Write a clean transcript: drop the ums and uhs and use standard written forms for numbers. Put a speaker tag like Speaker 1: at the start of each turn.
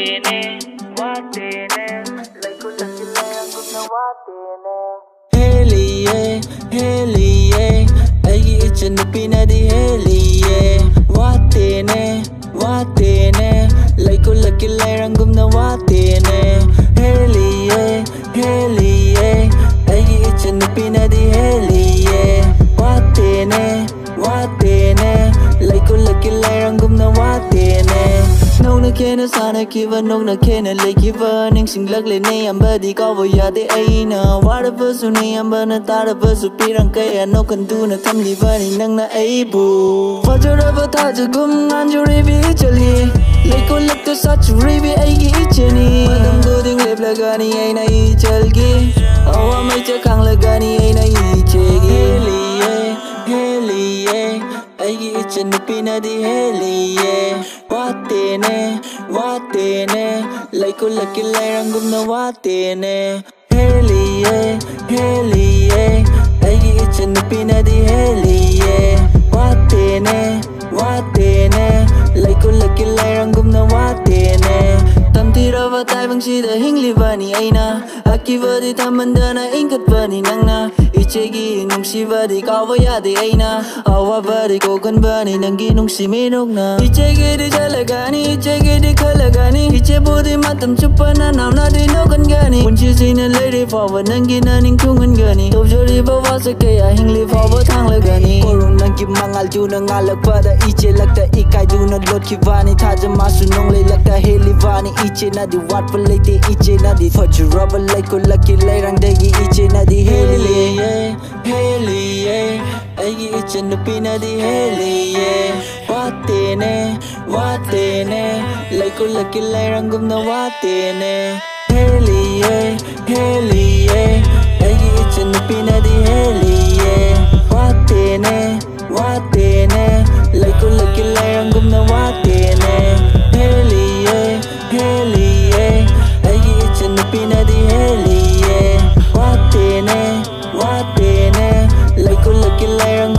Speaker 1: watene, watene, laikulaki layangumna watene.
Speaker 2: Heliye, heliye, aigi ichanupinadi heliye. Watene, watene, laikulaki layangumna watene. Heliye, heliye, aigi ichanupinadi heliye. Watene, watene, laikulaki layangumna watene. Nongna kena sana kiva, nongna kena lekiva. Ningsing lagle ne ambadi kawa yade aina. Warabasu ne ambana tarabasu pirang kaya no kanduna tamliva ni nangna aibu. Fajaraba tajagum anjuribi chali. Leiko lakta sachuribi aigi ichani. Madam goding lep lagani aina ichalgi. Awa mai chakang lagani aina ichegi. Heliye, heliye, aigi ichanupinadi heliye. Watene, watene, laikulaki layangumna watene. Heliye, heliye, aigi ichanupinadi heliye. Watene, watene, laikulaki layangumna watene. Tamtirava taibangshida hinglivani aina. Akivadi tamandana inkatbani nangna. Ichegi nungsivadi kawa yade aina. Awabadi kokanbani nangi nungsiminokna. Ichegi di jalagani, ichegi di kalagani. Ichebudi matam chupana nauna di nokangani. Punchizina lady forward nangi naning tungangani. Tobjori bawa sakaya hingli forward hanglagani. Korun nangi mangal juna ngalakpada. Iche lakta ikai juna lot kivani. Taja masu nongle lakta helivani. Iche nadi watpa late iche nadi fajuraba laikulaki layrangdagi iche nadi heliye, heliye, aigi ichanupinadi heliye. Watene, watene, laikulaki layrangumna watene. Heliye, heliye, aigi ichanupinadi heliye. Watene, watene, laikulaki layrangumna watene. Heliye, heliye, aigi ichanupinadi heliye. Watene, watene, laikulaki layrangumna